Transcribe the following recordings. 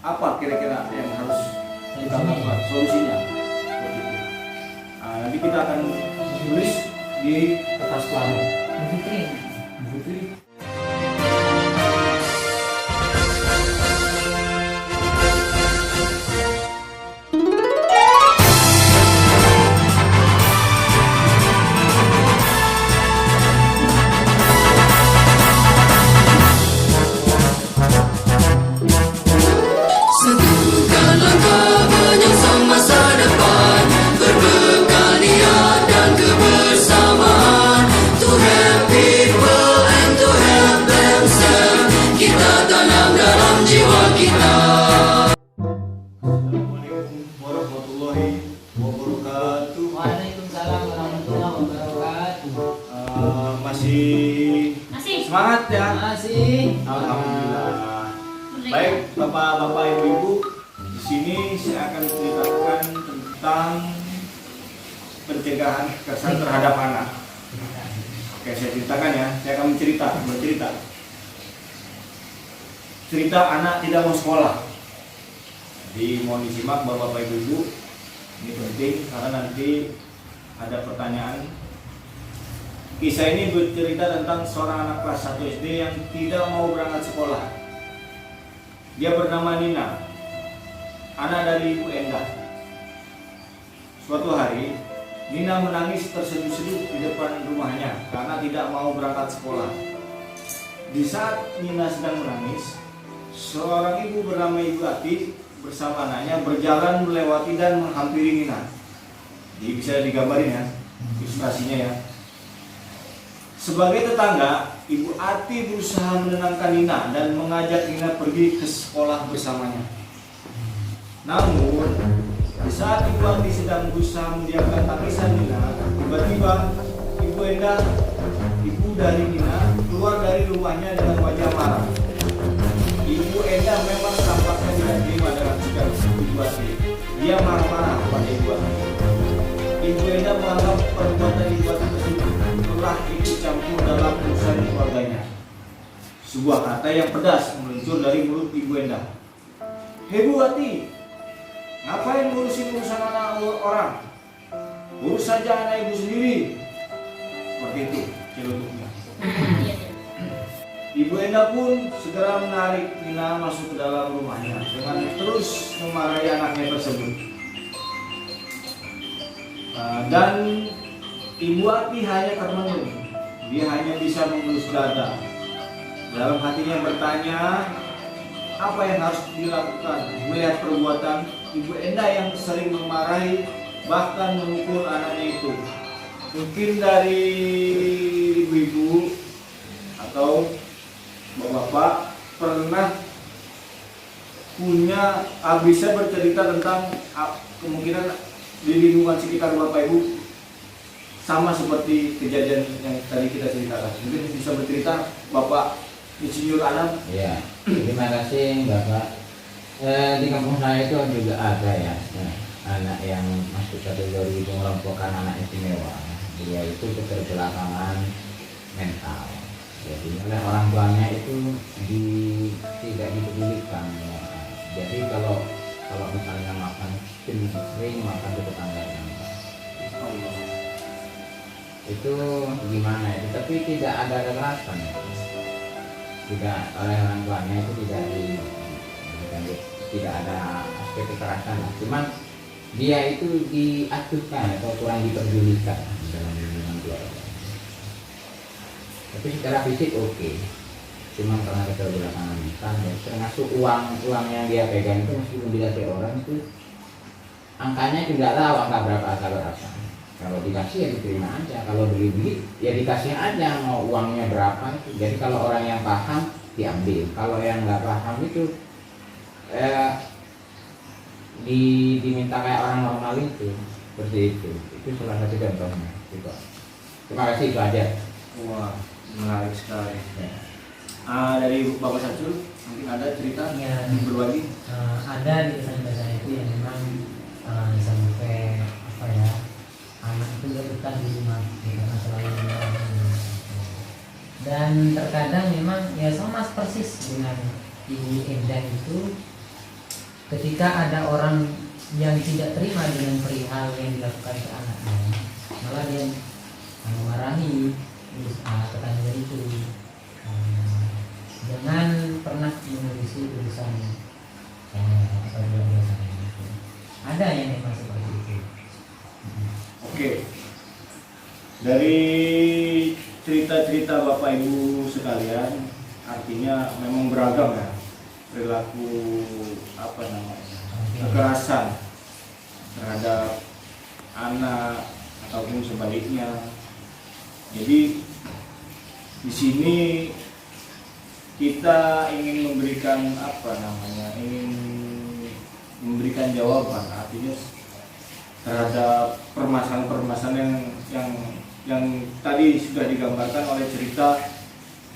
apa kira-kira yang harus kita lakukan solusinya seperti itu. Nanti kita akan tulis di kertas plano. Bu Fitri. Satukan langkah menyongsong masa depan, berbekal niat dan kebersamaan. To help people and to help themselves, kita tanam dalam jiwa kita. Assalamualaikum warahmatullahi wabarakatuh. Waalaikumsalam warahmatullahi wabarakatuh. Masih semangat ya? Masih. Alhamdulillah. Baik, Bapak-bapak, Ibu-ibu, di sini saya akan ceritakan tentang pencegahan kekerasan terhadap anak. Oke, saya ceritakan ya. Saya akan bercerita. Cerita anak tidak mau sekolah. Jadi mohon disimak Bapak-bapak, Ibu-ibu. Ini penting karena nanti ada pertanyaan. Kisah ini bercerita tentang seorang anak kelas 1 SD yang tidak mau berangkat sekolah. Dia bernama Nina, anak dari Ibu Endah. Suatu hari, Nina menangis terseduh-seduh di depan rumahnya karena tidak mau berangkat sekolah. Di saat Nina sedang menangis, seorang ibu bernama Ibu Ati bersama anaknya berjalan melewati dan menghampiri Nina. Jadi bisa digambarin ya, ilustrasinya ya. Sebagai tetangga, Ibu Ati berusaha menenangkan Nina dan mengajak Nina pergi ke sekolah bersamanya. Namun, di saat Ibu Ati sedang berusaha mendiamkan tangisan Nina, tiba-tiba Ibu Endah, ibu dari Nina, keluar dari rumahnya dengan wajah marah. Ibu Endah memang tampaknya tidak terima dengan sikap Ibu Ati. Dia marah-marah pada Ibu Ati. Ibu Endah menganggap perbuatan Ibu Ati tersebut telah ikut campur dalam urusan keluarganya. Sebuah kata yang pedas meluncur dari mulut Ibu Endah. "Hei Bu Ati, ngapain ngurusin urusan anak orang? Urus saja anak ibu sendiri." Seperti itu celutuknya. Ibu Endah pun segera menarik Nina masuk ke dalam rumahnya dengan terus memarahi anaknya tersebut. Dan Ibu Ati hanya termenung. Dia hanya bisa mengelus dada. Dalam hatinya bertanya, apa yang harus dilakukan melihat perbuatan Ibu Endah yang sering memarahi bahkan memukul anaknya itu. Mungkin dari ibu-ibu atau bapak-bapak pernah bisa bercerita tentang kemungkinan di lingkungan sekitar bapak ibu sama seperti kejadian yang tadi kita ceritakan. Mungkin bisa bercerita Bapak Insinyur Anam. Ya, terima kasih Bapak. Di kampung saya itu juga ada ya, anak yang masuk kategori pengelompokan anak istimewa. Dia itu keterbelakangan mental. Jadi oleh orang tuanya itu tidak dipedulikan. Ya. Jadi kalau misalnya makan sering makan ke tetangganya. Itu gimana itu, tapi tidak ada kekerasan, tidak oleh orang tuanya itu tidak ada aspek kekerasan, cuman dia itu diacuhkan atau kurang dipedulikan dalam lingkungan keluarga. Tapi secara fisik oke, cuman karena keterbelakangan mental, termasuk uang yang dia pegang itu meskipun dikasih orang itu angkanya tidak tahu angka berapa atau berapa. Kalau dikasih ya diterima aja, kalau beli ya dikasih aja, mau uangnya berapa itu. Jadi kalau orang yang paham diambil, kalau yang nggak paham itu diminta kayak orang normal itu, seperti itu. Itu salah satu contohnya. Gitu. Terima kasih, itu aja. Wah, menarik sekali. Dari Bapak Samsul mungkin ada cerita ya, yang berbagi. Ada di pesan-pesan itu yang memang sampai apa ya, anak itu gak betah di rumah karena selalu mengalami. Dan terkadang memang ya sama persis dengan Ibu Endah itu, ketika ada orang yang tidak terima dengan perihal yang dilakukan ke anaknya, malah dia memarahi tetangga itu. Jangan pernah menurusi urusan keluarga saya itu. Ada yang memang seperti itu. Oke. Dari cerita-cerita Bapak Ibu sekalian, artinya memang beragam ya perilaku kekerasan terhadap anak ataupun sebaliknya. Jadi di sini kita ingin memberikan ingin memberikan jawaban, artinya terhadap permasalahan-permasalahan yang tadi sudah digambarkan oleh cerita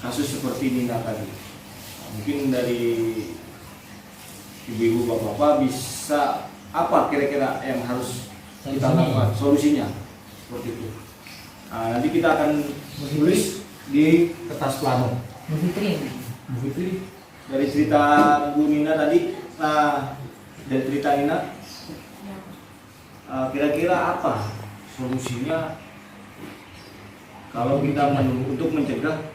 kasus seperti Nina tadi. Mungkin dari ibu-ibu bapak-bapak bisa apa kira-kira yang harus kita lakukan, solusinya seperti itu. Nanti kita akan tulis di kertas plano. Bu Fitri, dari cerita Bu Nina tadi, dari cerita Nina, kira-kira apa solusinya kalau kita untuk mencegah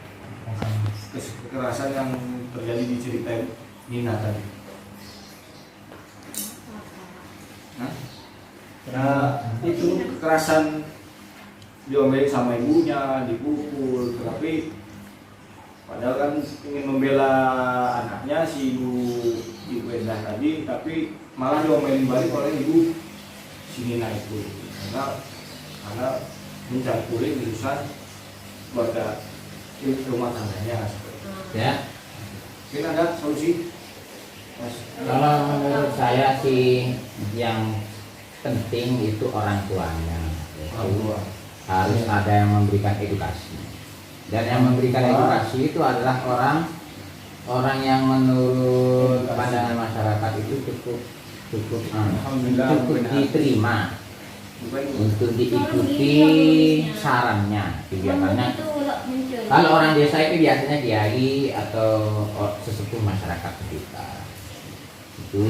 kekerasan yang terjadi di cerita Nina tadi? Itu kekerasan, diomelin sama ibunya, dipukul, tapi padahal kan ingin membela anaknya si ibu Endah tadi, tapi malah diomelin balik oleh ibu si Nina itu karena mencampuri urusan keluarga rumah tangganya. Ya. Mungkin ada solusi? Kalau menurut saya sih yang penting itu orang tuanya. Harus ada yang memberikan edukasi. Dan yang memberikan edukasi itu adalah orang yang menurut pandangan masyarakat itu cukup diterima untuk diikuti sarannya. Biasanya kalau orang desa itu biasanya kiai atau sesepuh masyarakat sekitar itu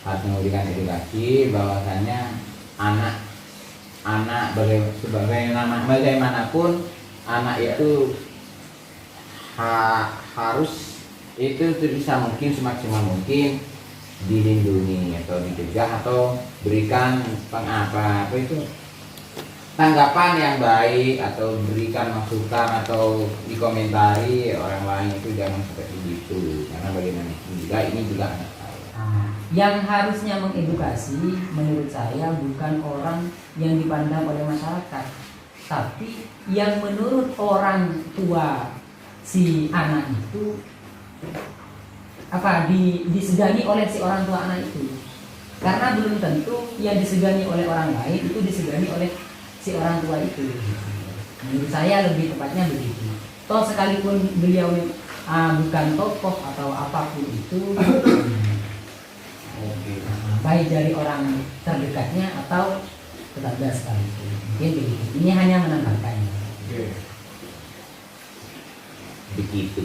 harus memberikan edukasi bahwasanya anak bagaimanapun anak itu harus itu bisa mungkin semaksimal mungkin dilindungi atau dicegah atau berikan tanggapan yang baik atau berikan masukan atau dikomentari orang lain itu jangan seperti itu, karena bagaimana juga ini juga anak saya. Yang harusnya mengedukasi menurut saya bukan orang yang dipandang oleh masyarakat, tapi yang menurut orang tua si anak itu disegani oleh si orang tua anak itu. Karena belum tentu yang disegani oleh orang lain itu disegani oleh si orang tua itu. Menurut saya lebih tepatnya begitu. Toh sekalipun beliau bukan tokoh atau apapun itu, baik dari orang terdekatnya atau tetangga sekalipun. Mungkin begitu. Ini hanya menambahkannya. Begitu.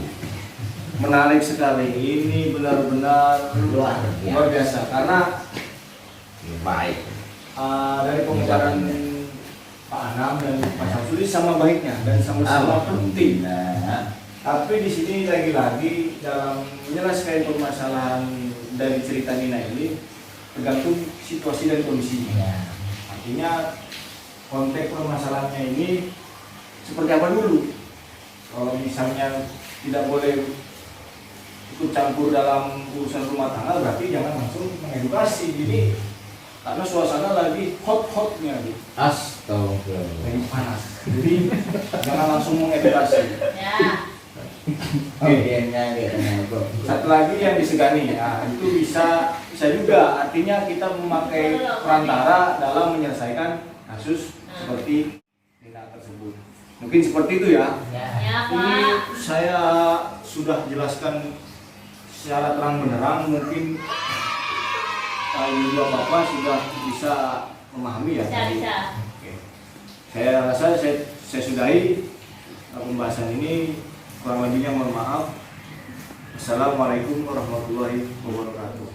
Menarik sekali, ini benar-benar luar biasa karena baik dari pembicaraan Pak Anam dan Pak Samsudi sama baiknya dan sama-sama penting. Tapi di sini lagi-lagi dalam menyelesaikan permasalahan dari cerita Nina ini tergantung situasi dan kondisinya. Artinya konteks permasalahannya ini seperti apa dulu. Kalau misalnya tidak boleh ikut campur dalam urusan rumah tangga, berarti jangan langsung mengedukasi. Jadi karena suasana lagi hot-hotnya gitu. Astagfirullah. Lagi panas. Jadi jangan langsung mengedukasi. Ya. Satu lagi yang disegani, itu bisa juga. Artinya kita memakai perantara dalam menyelesaikan kasus seperti Nina tersebut. Mungkin seperti itu ya. Ya, Ini Pak. saya sudah jelaskan secara terang benderang, mungkin ibu bapak sudah bisa memahami ya. Bisa. Oke. Saya rasa saya sudahi pembahasan ini. Kurang lebihnya mohon maaf. Assalamualaikum warahmatullahi wabarakatuh.